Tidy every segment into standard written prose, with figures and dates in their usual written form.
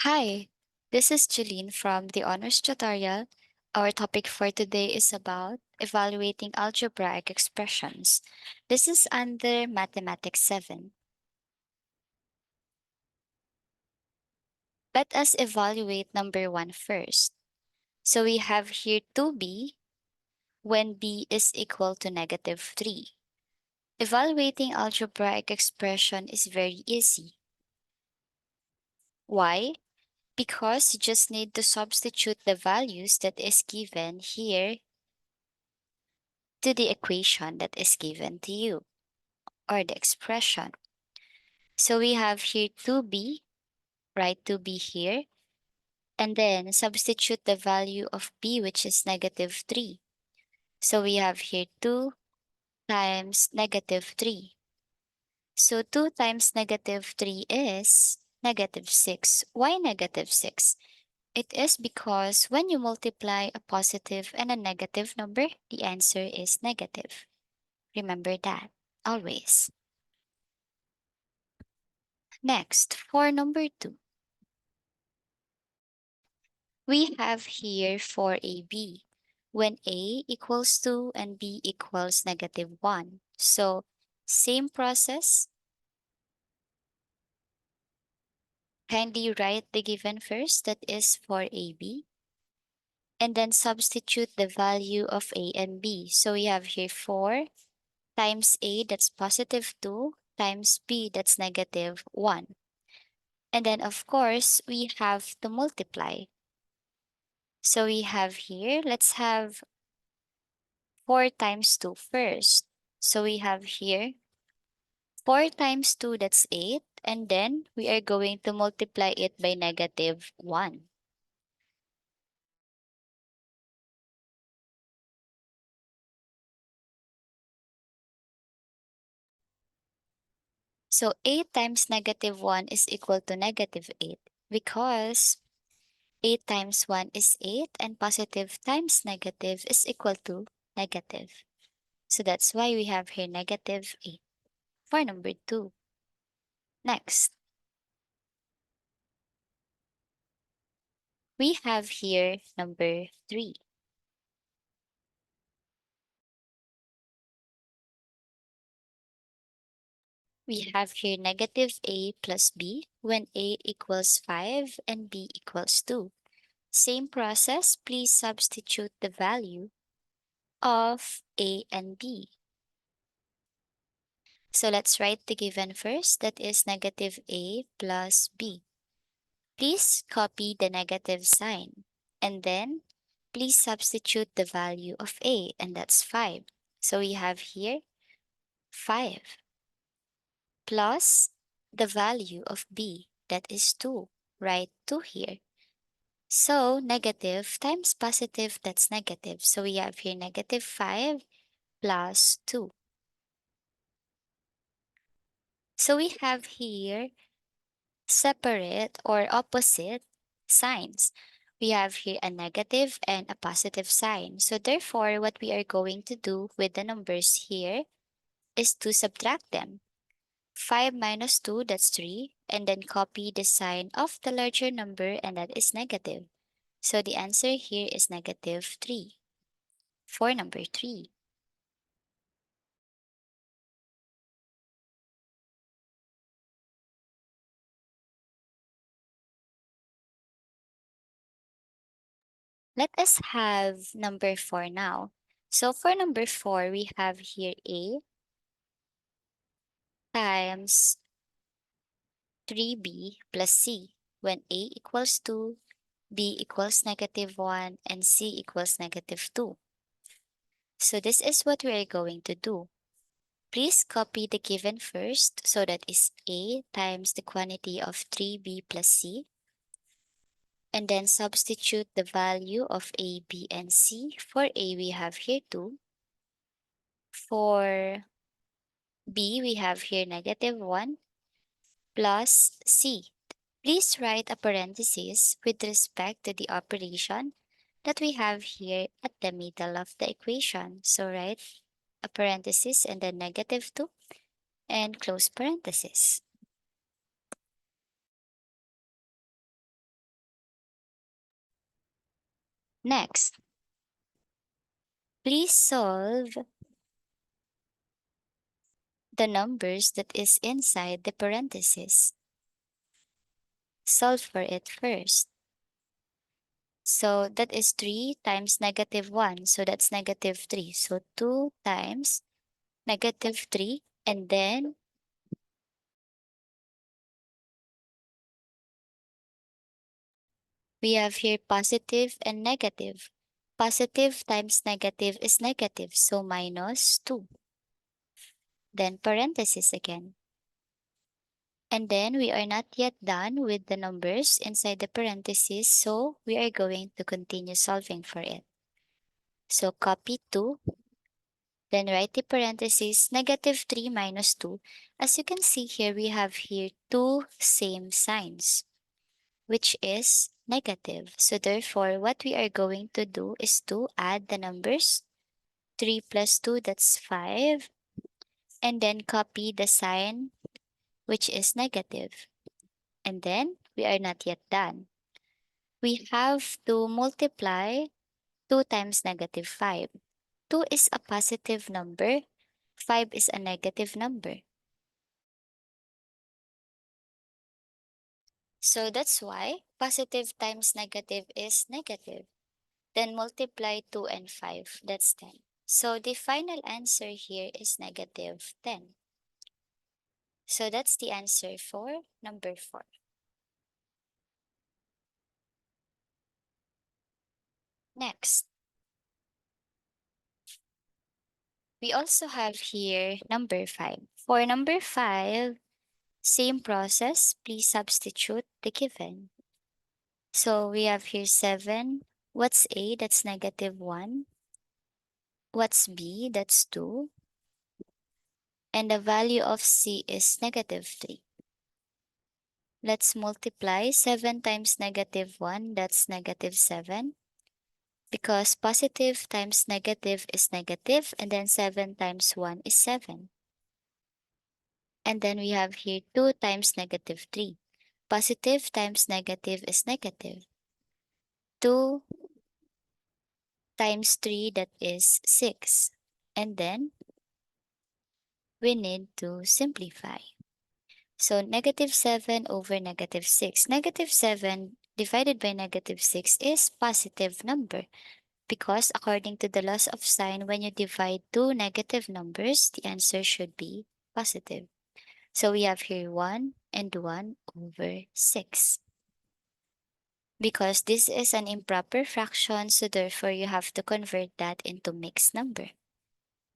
Hi, this is Jeline from the Honors Tutorial. Our topic for today is about evaluating algebraic expressions. This is under Mathematics 7. Let us evaluate number 1 first. So we have here 2b when b is equal to -3. Evaluating algebraic expression is very easy. Why? Because you just need to substitute the values that is given here to the equation that is given to you, or the expression. So we have here 2b, write 2b here, and then substitute the value of b, which is -3. So we have here 2 times -3. So 2 times -3 is -6. Why -6? It is because when you multiply a positive and a negative number, the answer is negative. Remember that, always. Next, for number 2. We have here for AB when A equals 2 and B equals -1. So same process. Kindly write the given first, that is for AB, and then substitute the value of A and B. So we have here 4 times A, that's +2, times B, that's -1. And then of course, we have to multiply. So we have here, let's have 4 times 2 first. So we have here 4 times 2, that's 8. And then we are going to multiply it by -1. So 8 times -1 is equal to -8 because 8 times 1 is 8 and positive times negative is equal to negative. So that's why we have here -8 for number 2. Next, we have here number 3. We have here -a plus b when a equals 5 and b equals 2. Same process, please substitute the value of a and b. So let's write the given first, that is -a plus b. Please copy the negative sign, and then please substitute the value of a, and that's 5. So we have here 5 plus the value of b, that is 2. Write 2 here. So negative times positive, that's negative. So we have here -5 plus 2. So we have here separate or opposite signs. We have here a negative and a positive sign. So therefore, what we are going to do with the numbers here is to subtract them. 5 minus 2, that's 3, and then copy the sign of the larger number, and that is negative. So the answer here is -3 for number 3. Let us have number 4 now. So for number 4, we have here A times 3B plus C when A equals 2, B equals -1, and C equals -2. So this is what we are going to do. Please copy the given first, so that is A times the quantity of 3B plus C, and then substitute the value of A, B, and C. For A, we have here 2. For B, we have here -1 plus C. Please write a parenthesis with respect to the operation that we have here at the middle of the equation. So write a parenthesis and then -2 and close parenthesis. Next, please solve the numbers that is inside the parentheses. Solve for it first. So that is 3 times negative 1. So that's negative 3. So 2 times negative 3. And then we have here positive and negative. Positive times negative is negative. So minus 2. Then parenthesis again. And then we are not yet done with the numbers inside the parentheses. So we are going to continue solving for it. So copy 2. Then write the parentheses negative 3 minus 2. As you can see here, we have here two same signs, which is negative. So therefore, what we are going to do is to add the numbers. 3 plus 2, that's 5. And then copy the sign, which is negative. And then we are not yet done. We have to multiply 2 times negative 5. 2 is a positive number. 5 is a negative number. So that's why positive times negative is negative. Then multiply 2 and 5, that's 10. So the final answer here is negative 10. So that's the answer for number 4. Next, we also have here number 5. For number 5, same process, please substitute the given. So we have here 7. What's A? That's negative 1. What's B? That's 2. And the value of C is negative 3. Let's multiply 7 times negative 1, that's negative 7. Because positive times negative is negative, and then 7 times 1 is 7. And then we have here 2 times negative 3. Positive times negative is negative. 2 times 3, that is 6. And then we need to simplify. So negative 7 over negative 6. Negative 7 divided by negative 6 is positive number, because according to the laws of sign, when you divide two negative numbers, the answer should be positive. So we have here 1 and 1 over 6. Because this is an improper fraction, so therefore you have to convert that into mixed number.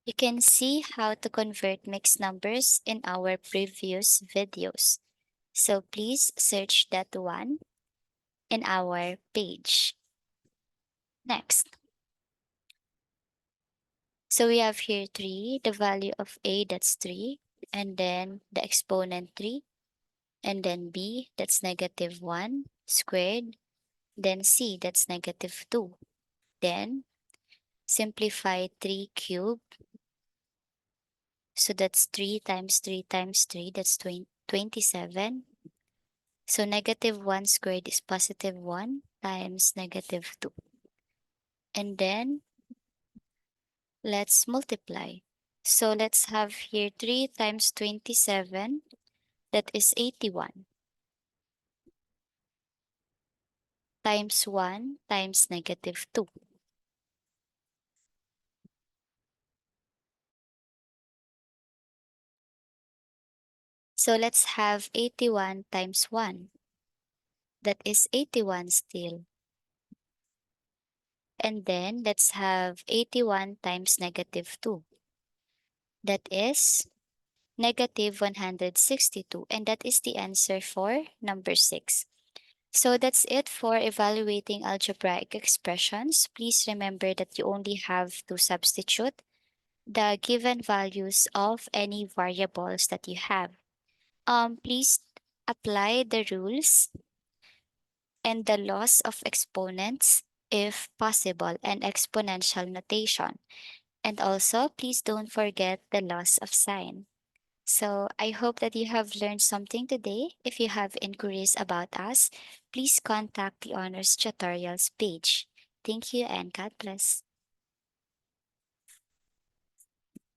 You can see how to convert mixed numbers in our previous videos. So please search that one in our page. Next. So we have here 3, the value of A, that's 3, and then the exponent 3, and then B, that's negative 1 squared, then C, that's negative 2. Then simplify 3 cubed. So that's 3 times 3 times 3, that's 27. So negative 1 squared is positive 1 times negative 2. And then let's multiply. So let's have here 3 times 27, that is 81, times 1 times negative 2. So let's have 81 times 1, that is 81 still. And then let's have 81 times negative 2, that is negative 162, and that is the answer for number 6. So that's it for evaluating algebraic expressions. Please remember that you only have to substitute the given values of any variables that you have. Please apply the rules and the laws of exponents if possible, and exponential notation. And also, please don't forget the laws of sign. So I hope that you have learned something today. If you have inquiries about us, please contact the Honors Tutorials page. Thank you and God bless.